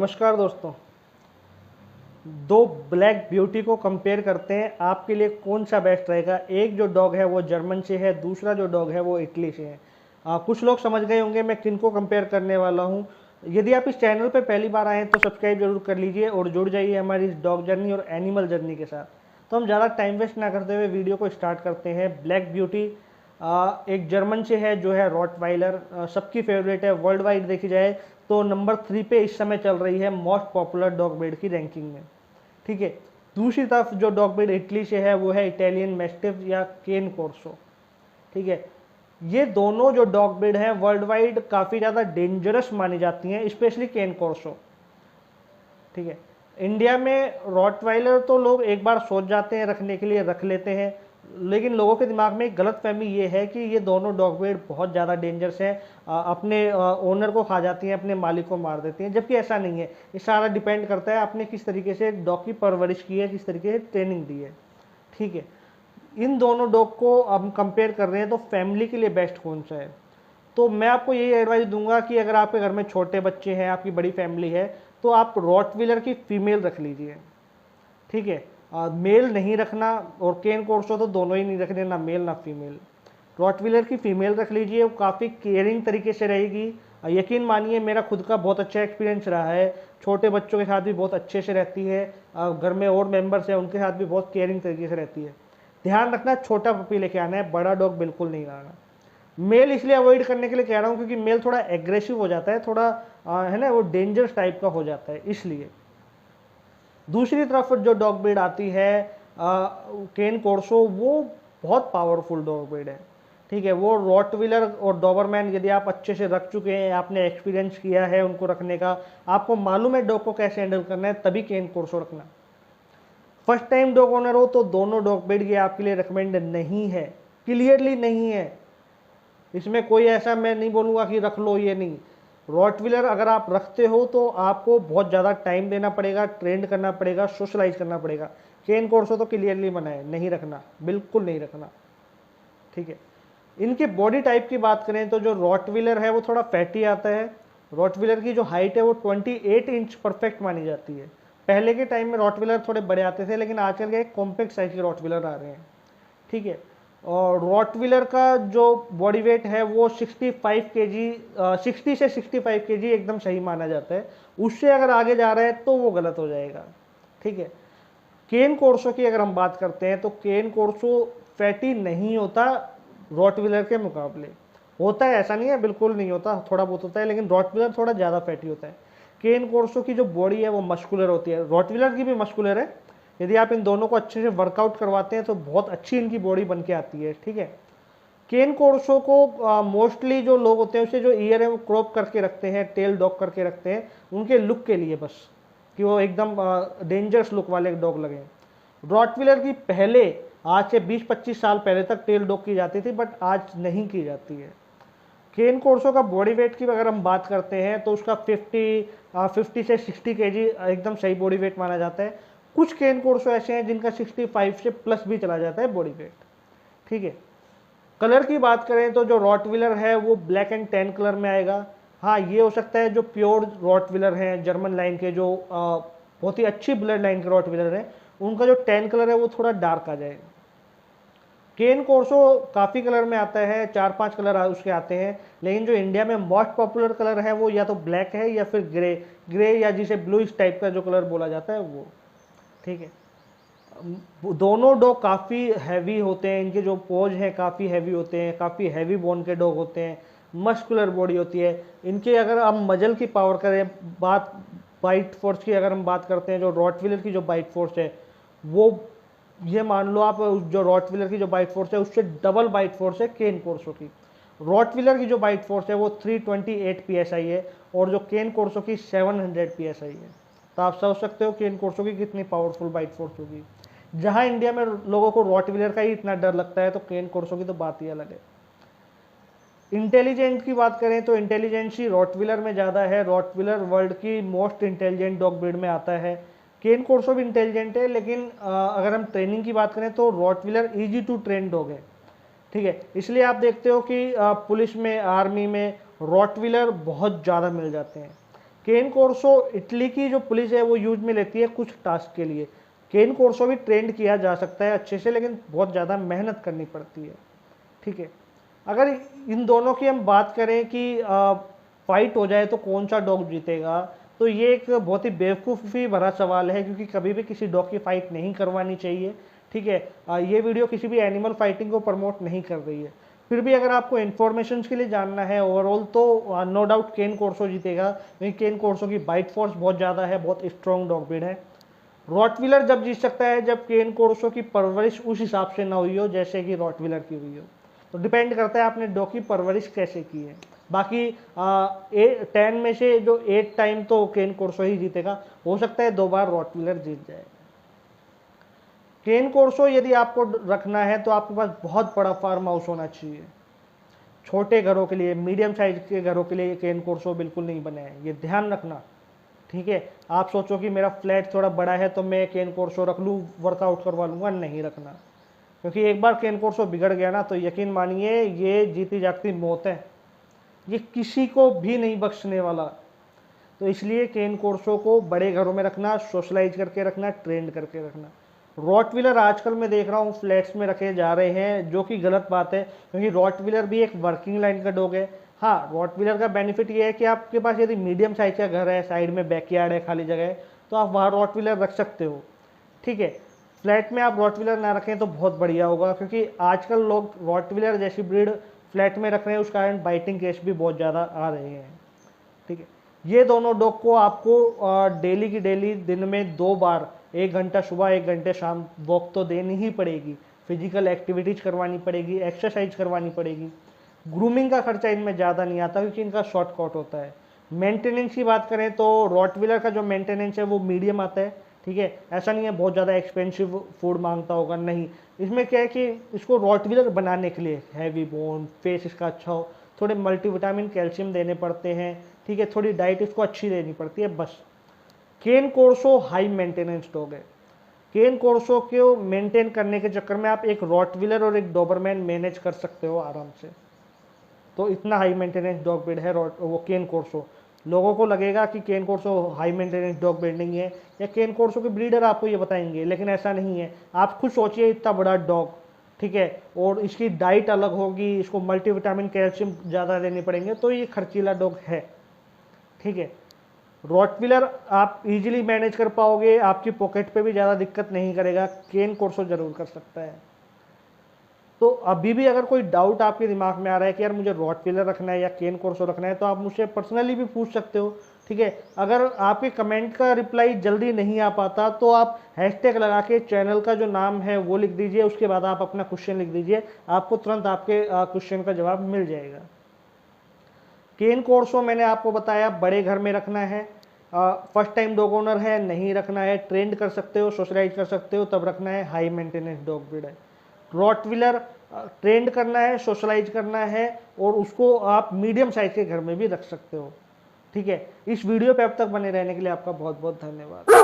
नमस्कार दोस्तों। दो ब्लैक ब्यूटी को कंपेयर करते हैं, आपके लिए कौन सा बेस्ट रहेगा। एक जो डॉग है वो जर्मन से है, दूसरा जो डॉग है वो इटली से है। कुछ लोग समझ गए होंगे मैं किन को कंपेयर करने वाला हूं। यदि आप इस चैनल पर पहली बार आए हैं तो सब्सक्राइब जरूर कर लीजिए और जुड़ जाइए हमारी इस डॉग जर्नी और एनिमल जर्नी के साथ। तो हम ज़्यादा टाइम वेस्ट ना करते हुए वीडियो को स्टार्ट करते हैं। ब्लैक ब्यूटी एक जर्मन से है जो है रॉटवाइलर, सबकी फेवरेट है। वर्ल्ड वाइड देखी जाए तो नंबर 3 पे इस समय चल रही है मोस्ट पॉपुलर डॉग ब्रीड की रैंकिंग में। ठीक है। दूसरी तरफ जो डॉग ब्रीड इटली से है वो है इटालियन मैस्टिफ या केन कोर्सो। ठीक है। ये दोनों जो डॉग ब्रीड हैं वर्ल्ड वाइड काफ़ी ज़्यादा डेंजरस मानी जाती हैं, स्पेशली केन कोर्सो। ठीक है। इंडिया में रॉटवाइलर तो लोग एक बार सोच जाते हैं रखने के लिए, रख लेते हैं, लेकिन लोगों के दिमाग में एक गलतफहमी ये है कि ये दोनों डॉग ब्रीड बहुत ज़्यादा डेंजरस है, अपने ओनर को खा जाती हैं, अपने मालिक को मार देती हैं, जबकि ऐसा नहीं है। ये सारा डिपेंड करता है आपने किस तरीके से डॉग की परवरिश की है, किस तरीके से ट्रेनिंग दी है। ठीक है। इन दोनों डॉग को हम कंपेयर कर रहे हैं तो फैमिली के लिए बेस्ट कौन सा है। तो मैं आपको यही एडवाइस दूंगा कि अगर आपके घर में छोटे बच्चे हैं, आपकी बड़ी फैमिली है, तो आप रॉटविलर की फीमेल रख लीजिए। ठीक है। मेल नहीं रखना, और केन कोर्सो तो दोनों ही नहीं रखने, ना मेल ना फीमेल। रॉटविलर की फीमेल रख लीजिए, वो काफ़ी केयरिंग तरीके से रहेगी। यकीन मानिए मेरा खुद का बहुत अच्छा एक्सपीरियंस रहा है। छोटे बच्चों के साथ भी बहुत अच्छे से रहती है, घर में और मेंबर्स हैं उनके साथ भी बहुत केयरिंग तरीके से रहती है। ध्यान रखना छोटा पपी लेके आना है, बड़ा डॉग बिल्कुल नहीं लाना। मेल इसलिए अवॉइड करने के लिए कह रहा हूँ क्योंकि मेल थोड़ा एग्रेसिव हो जाता है, थोड़ा है ना, वो डेंजरस टाइप का हो जाता है, इसलिए। दूसरी तरफ जो डॉग ब्रीड आती है केन कोर्सो, वो बहुत पावरफुल डॉग ब्रीड है। ठीक है। वो रॉटविलर और डॉबरमैन यदि आप अच्छे से रख चुके हैं, आपने एक्सपीरियंस किया है उनको रखने का, आपको मालूम है डॉग को कैसे हैंडल करना है, तभी केन कोर्सो रखना। फर्स्ट टाइम डॉग ओनर हो तो दोनों डॉग ब्रीड ये आपके लिए रिकमेंड नहीं है, क्लियरली नहीं है। इसमें कोई ऐसा मैं नहीं बोलूँगा कि रख लो, ये नहीं। रॉटविलर अगर आप रखते हो तो आपको बहुत ज़्यादा टाइम देना पड़ेगा, ट्रेंड करना पड़ेगा, सोशलाइज करना पड़ेगा। केन कोर्सो तो क्लियरली मना है, नहीं रखना, बिल्कुल नहीं रखना। ठीक है। इनके बॉडी टाइप की बात करें तो जो रॉटविलर है वो थोड़ा फैटी आता है। रॉटविलर की जो हाइट है वो 28 इंच परफेक्ट मानी जाती है। पहले के टाइम में रॉटविलर थोड़े बड़े आते थे, लेकिन आजकल के कॉम्पैक्ट साइज के रॉटविलर आ रहे हैं। ठीक है। और रॉटविलर का जो बॉडी वेट है वो 65 केजी, 60 से 65 केजी एकदम सही माना जाता है। उससे अगर आगे जा रहा है तो वो गलत हो जाएगा। ठीक है। केन कोर्सो की अगर हम बात करते हैं तो केन कोर्सो फैटी नहीं होता रॉटविलर के मुकाबले। होता है, ऐसा नहीं है बिल्कुल नहीं होता, थोड़ा बहुत होता है, लेकिन रॉटविलर थोड़ा ज़्यादा फैटी होता है। केन कोर्सो की जो बॉडी है वो मस्कुलर होती है, रॉटविलर की भी मस्कुलर है। यदि आप इन दोनों को अच्छे से वर्कआउट करवाते हैं तो बहुत अच्छी इनकी बॉडी बन के आती है। ठीक है। केन कोर्सो को मोस्टली जो लोग होते हैं उसे जो ईयर है वो क्रॉप करके रखते हैं, टेल डॉग करके रखते हैं, उनके लुक के लिए बस, कि वो एकदम डेंजरस लुक वाले डॉग लगे। रॉटविलर की पहले आज से 20-25 साल पहले तक टेल डॉग की जाती थी, बट आज नहीं की जाती है। केन कोर्सो का बॉडी वेट की अगर हम बात करते हैं तो उसका 50 से 60 केजी एकदम सही बॉडी वेट माना जाता है। कुछ केन कोर्सो ऐसे हैं जिनका 65 से प्लस भी चला जाता है बॉडी वेट। ठीक है। कलर की बात करें तो जो रॉटविलर है वो ब्लैक एंड टैन कलर में आएगा। हाँ, ये हो सकता है जो प्योर रॉटविलर हैं जर्मन लाइन के, जो बहुत ही अच्छी ब्लड लाइन के रॉटविलर हैं, उनका जो टैन कलर है वो थोड़ा डार्क आ जाएगा। केन कोर्सो काफ़ी कलर में आता है, 4-5 कलर उसके आते हैं, लेकिन जो इंडिया में मोस्ट पॉपुलर कलर है वो या तो ब्लैक है या फिर ग्रे, ग्रे या जिसे ब्लूइश टाइप का जो कलर बोला जाता है वो। ठीक है। दोनों डॉग काफ़ी हैवी होते हैं, इनके जो पोज हैं काफ़ी हैवी होते हैं, काफ़ी हैवी बोन के डॉग होते हैं, मस्कुलर बॉडी होती है इनके। अगर हम मजल की पावर करें, बात बाइट फोर्स की अगर हम बात करते हैं, जो रॉटविलर की जो बाइट फोर्स है वो, ये मान लो आप, जो रॉटविलर की जो बाइट फोर्स है उससे डबल बाइट फोर्स है केन कोर्सो की। रॉटविलर की जो बाइट फोर्स है वो 328 PSI है और जो केन कोर्सो की 700 PSI है। तो आप समझ सकते हो केन कोर्सो की कितनी पावरफुल बाइट फोर्स होगी। जहां इंडिया में लोगों को रॉटविलर का ही इतना डर लगता है तो केन कोर्सो की तो बात ही अलग है। इंटेलिजेंट की बात करें तो इंटेलिजेंसी रॉटविलर में ज़्यादा है। रॉटविलर वर्ल्ड की मोस्ट इंटेलिजेंट डॉग ब्रीड में आता है। केन कोर्सो भी इंटेलिजेंट है, लेकिन अगर हम ट्रेनिंग की बात करें तो rottweiler easy to train dog है। ठीक है। इसलिए आप देखते हो कि पुलिस में, आर्मी में रॉटविलर बहुत ज़्यादा मिल जाते हैं। केन कोर्सो इटली की जो पुलिस है वो यूज में लेती है कुछ टास्क के लिए। केन कोर्सो भी ट्रेंड किया जा सकता है अच्छे से, लेकिन बहुत ज़्यादा मेहनत करनी पड़ती है। ठीक है, अगर इन दोनों की हम बात करें कि फाइट हो जाए तो कौन सा डॉग जीतेगा, तो ये एक बहुत ही बेवकूफ़ी भरा सवाल है, क्योंकि कभी भी किसी डॉग की फाइट नहीं करवानी चाहिए। ठीक है, ये वीडियो किसी भी एनिमल फाइटिंग को प्रमोट नहीं कर रही है। फिर भी अगर आपको इन्फॉर्मेशन के लिए जानना है ओवरऑल, तो नो डाउट केन कोर्सो जीतेगा, क्योंकि केन कोर्सो की बाइट फोर्स बहुत ज़्यादा है, बहुत स्ट्रॉन्ग डॉग ब्रीड है। रॉटविलर जब जीत सकता है जब केन कोर्सो की परवरिश उस हिसाब से ना हुई हो जैसे कि रॉटविलर की हुई हो। तो डिपेंड करता है आपने डॉग की परवरिश कैसे की है। बाकी 10 में से जो 8 टाइम तो केन कोर्सो ही जीतेगा, हो सकता है 2 बार रॉटविलर जीत जाए। केन कोर्सो यदि आपको रखना है तो आपके पास बहुत बड़ा फार्म हाउस होना चाहिए। छोटे घरों के लिए, मीडियम साइज के घरों के लिए केन कोर्सो बिल्कुल नहीं बने हैं, ये ध्यान रखना। ठीक है, आप सोचो कि मेरा फ्लैट थोड़ा बड़ा है तो मैं केन कोर्सो रख लूँ, वर्कआउट करवा लूँगा, नहीं रखना। क्योंकि एक बार केन कोर्सो बिगड़ गया ना, तो यकीन मानिए ये जीती जागती मौत है, ये किसी को भी नहीं बख्शने वाला। तो इसलिए केन कोर्सो को बड़े घरों में रखना, सोशलाइज करके रखना, ट्रेंड करके रखना। रॉटविलर आजकल मैं देख रहा हूँ फ्लैट्स में रखे जा रहे हैं, जो कि गलत बात है, क्योंकि रॉटविलर भी एक वर्किंग लाइन का डॉग है। हाँ, रॉटविलर का बेनिफिट ये है कि आपके पास यदि मीडियम साइज का घर है, साइड में बैकयार्ड है, खाली जगह है, तो आप वहाँ रॉटविलर रख सकते हो। ठीक है, फ्लैट में आप रॉटविलर ना रखें तो बहुत बढ़िया होगा, क्योंकि आजकल लोग रॉटविलर जैसी ब्रीड फ्लैट में रख रहे हैं, उस कारण बाइटिंग केस भी बहुत ज़्यादा आ रहे हैं। ठीक है, ये दोनों डॉग को आपको डेली की डेली दिन में 2 बार, 1 घंटा सुबह 1 घंटे शाम वॉक तो देनी ही पड़ेगी, फिजिकल एक्टिविटीज करवानी पड़ेगी, एक्सरसाइज करवानी पड़ेगी। ग्रूमिंग का खर्चा इनमें ज़्यादा नहीं आता, क्योंकि इनका शॉर्ट कट होता है। मेंटेनेंस की बात करें तो रॉटविलर का जो मेंटेनेंस है वो मीडियम आता है। ठीक है, ऐसा नहीं है बहुत ज़्यादा एक्सपेंसिव फूड मांगता होगा, नहीं। इसमें क्या है कि इसको रॉटविलर बनाने के लिए हैवी बोन, फेस इसका अच्छा हो, थोड़े मल्टीविटामिन कैल्शियम देने पड़ते हैं। ठीक है, थोड़ी डाइट इसको अच्छी देनी पड़ती है, बस। केन कोर्सो हाई मेंटेनेंस डॉग है। केन कोर्सो को मेंटेन करने के चक्कर में आप एक रॉटविलर और एक डोबरमैन मैनेज कर सकते हो आराम से। तो इतना हाई मेंटेनेंस डॉग ब्रीड है वो केन कोर्सो। लोगों को लगेगा कि केन कोर्सो हाई मेंटेनेंस डॉग ब्रीड नहीं है, या केन कोर्सो के ब्रीडर आपको ये बताएंगे, लेकिन ऐसा नहीं है। आप खुद सोचिए, इतना बड़ा डॉग, ठीक है, और इसकी डाइट अलग होगी, इसको मल्टीविटामिन कैल्शियम ज़्यादा देने पड़ेंगे, तो ये खर्चीला डॉग है। ठीक है, रॉटविलर आप इजीली मैनेज कर पाओगे, आपकी पॉकेट पे भी ज़्यादा दिक्कत नहीं करेगा, केन कोर्सो जरूर कर सकता है। तो अभी भी अगर कोई डाउट आपके दिमाग में आ रहा है कि यार मुझे रॉटविलर रखना है या केन कोर्सो रखना है, तो आप मुझसे पर्सनली भी पूछ सकते हो। ठीक है, अगर आपके कमेंट का रिप्लाई जल्दी नहीं आ पाता तो आप हैशटैग लगा के चैनल का जो नाम है वो लिख दीजिए, उसके बाद आप अपना क्वेश्चन लिख दीजिए, आपको तुरंत आपके क्वेश्चन का जवाब मिल जाएगा। केन कोर्सो मैंने आपको बताया बड़े घर में रखना है, फर्स्ट टाइम डॉग ओनर है नहीं रखना है, ट्रेंड कर सकते हो, सोशलाइज कर सकते हो तब रखना है, हाई मेंटेनेंस डॉग ब्रीड है। रॉटविलर ट्रेंड करना है, सोशलाइज करना है, और उसको आप मीडियम साइज के घर में भी रख सकते हो। ठीक है, इस वीडियो पे अब तक बने रहने के लिए आपका बहुत बहुत धन्यवाद।